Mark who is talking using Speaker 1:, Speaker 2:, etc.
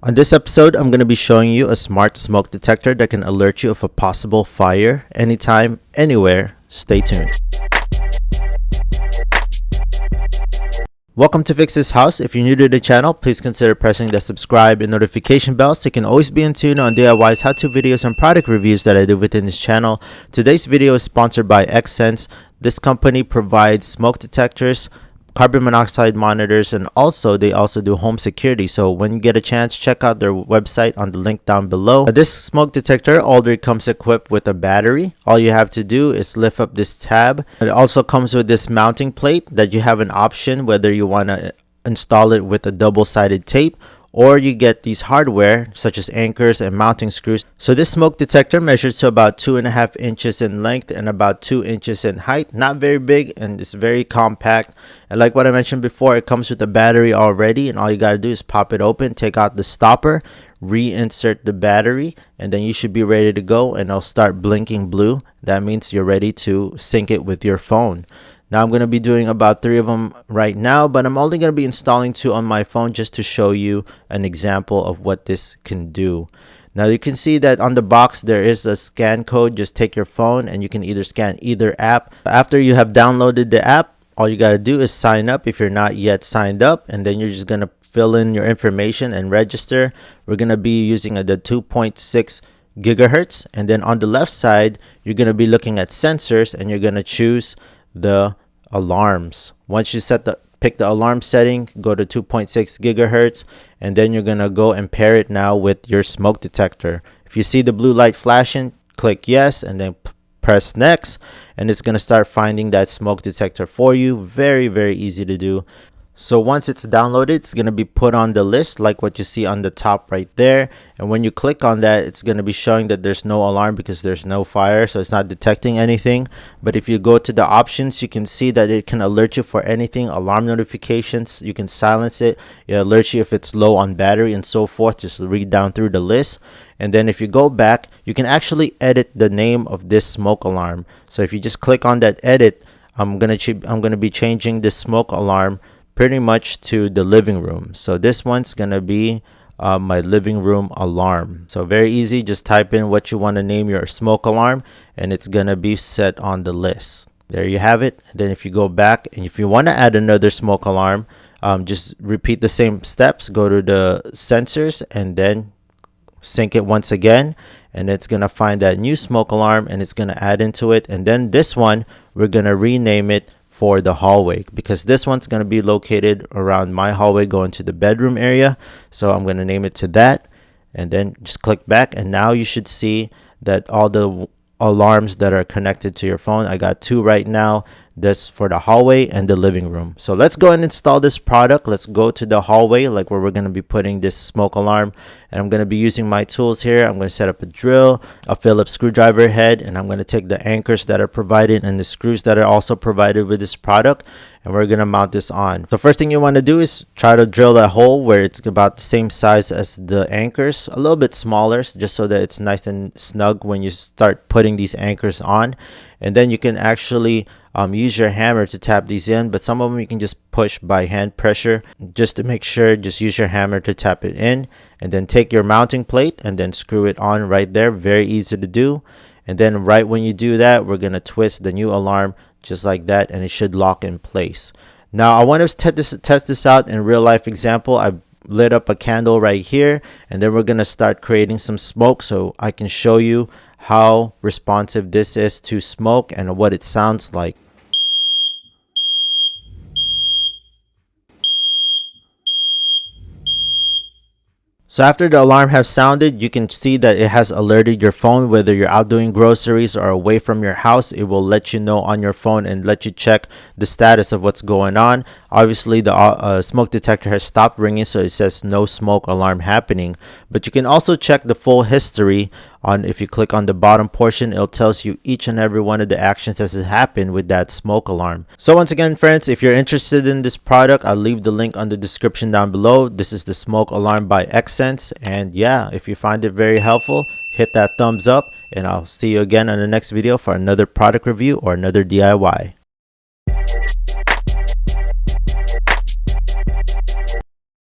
Speaker 1: On this episode, I'm going to be showing you a smart smoke detector that can alert you of a possible fire anytime, anywhere. Stay tuned. Welcome to Fix This House. If you're new to the channel, please consider pressing the subscribe and notification bell so you can always be in tune on DIY's how-to videos and product reviews that I do within this channel. Today's video is sponsored by Xsense. This company provides smoke detectors, carbon monoxide monitors, and they also do home security. So when you get a chance, check out their website on the link down below. This smoke detector already comes equipped with a battery. All you have to do is lift up this tab. It also comes with this mounting plate that you have an option whether you want to install it with a double-sided tape, or you get these hardware such as anchors and mounting screws. So this smoke detector measures to about 2.5 inches in length and about 2 inches in height. Not very big, and it's very compact. And like what I mentioned before, it comes with a battery already, and all you gotta do is pop it open, take out the stopper, reinsert the battery, and then you should be ready to go, and it'll start blinking blue. That means you're ready to sync it with your phone. Now I'm going to be doing about 3 of them right now, but I'm only going to be installing 2 on my phone just to show you an example of what this can do. Now you can see that on the box there is a scan code. Just take your phone and you can either scan either app. After you have downloaded the app, all you got to do is sign up if you're not yet signed up, and then you're just going to fill in your information and register. We're going to be using the 2.6 gigahertz, and then on the left side you're going to be looking at sensors, and you're going to choose the alarms. Once you pick the alarm setting, go to 2.6 gigahertz, and then you're gonna go and pair it now with your smoke detector. If you see the blue light flashing, click yes, and then press next, and it's gonna start finding that smoke detector for you. Very, very easy to do. So once it's downloaded, it's going to be put on the list like what you see on the top right there. And when you click on that, it's going to be showing that there's no alarm because there's no fire, so it's not detecting anything. But if you go to the options, you can see that it can alert you for anything, alarm notifications. You can silence it. It alerts you if it's low on battery and so forth. Just read down through the list. And then if you go back, you can actually edit the name of this smoke alarm. So if you just click on that edit, I'm gonna be changing this smoke alarm pretty much to the living room. So this one's gonna be my living room alarm. So very easy, just type in what you want to name your smoke alarm, and it's gonna be set on the list. There you have it. And then if you go back, and if you want to add another smoke alarm, just repeat the same steps. Go to the sensors and then sync it once again, and it's gonna find that new smoke alarm and it's gonna add into it. And then this one, we're gonna rename it for the hallway, because this one's going to be located around my hallway going to the bedroom area. So I'm going to name it to that, and then just click back, and now you should see that all the alarms that are connected to your phone, I got 2 right now. This for the hallway and the living room. So let's go and install this product. Let's go to the hallway, like where we're going to be putting this smoke alarm, and I'm going to be using my tools here. I'm going to set up a drill, a Phillips screwdriver head, and I'm going to take the anchors that are provided and the screws that are also provided with this product, and we're going to mount this on. So first thing you want to do is try to drill a hole where it's about the same size as the anchors, a little bit smaller, just so that it's nice and snug when you start putting these anchors on. And then you can actually use your hammer to tap these in, but some of them you can just push by hand pressure. Just to make sure, just use your hammer to tap it in, and then take your mounting plate and then screw it on right there. Very easy to do. And then right when you do that, we're going to twist the new alarm just like that, and it should lock in place. Now I want to test this out in real life example. I lit up a candle right here, and then we're going to start creating some smoke so I can show you how responsive this is to smoke and what it sounds like. So after the alarm has sounded, you can see that it has alerted your phone. Whether you're out doing groceries or away from your house, it will let you know on your phone and let you check the status of what's going on. Obviously, the smoke detector has stopped ringing, so it says no smoke alarm happening. But you can also check the full history if you click on the bottom portion. It tells you each and every one of the actions that has happened with that smoke alarm. So once again, friends, if you're interested in this product, I'll leave the link on the description down below. This is the smoke alarm by Xsense, and yeah, if you find it very helpful, hit that thumbs up, and I'll see you again on the next video for another product review or another DIY.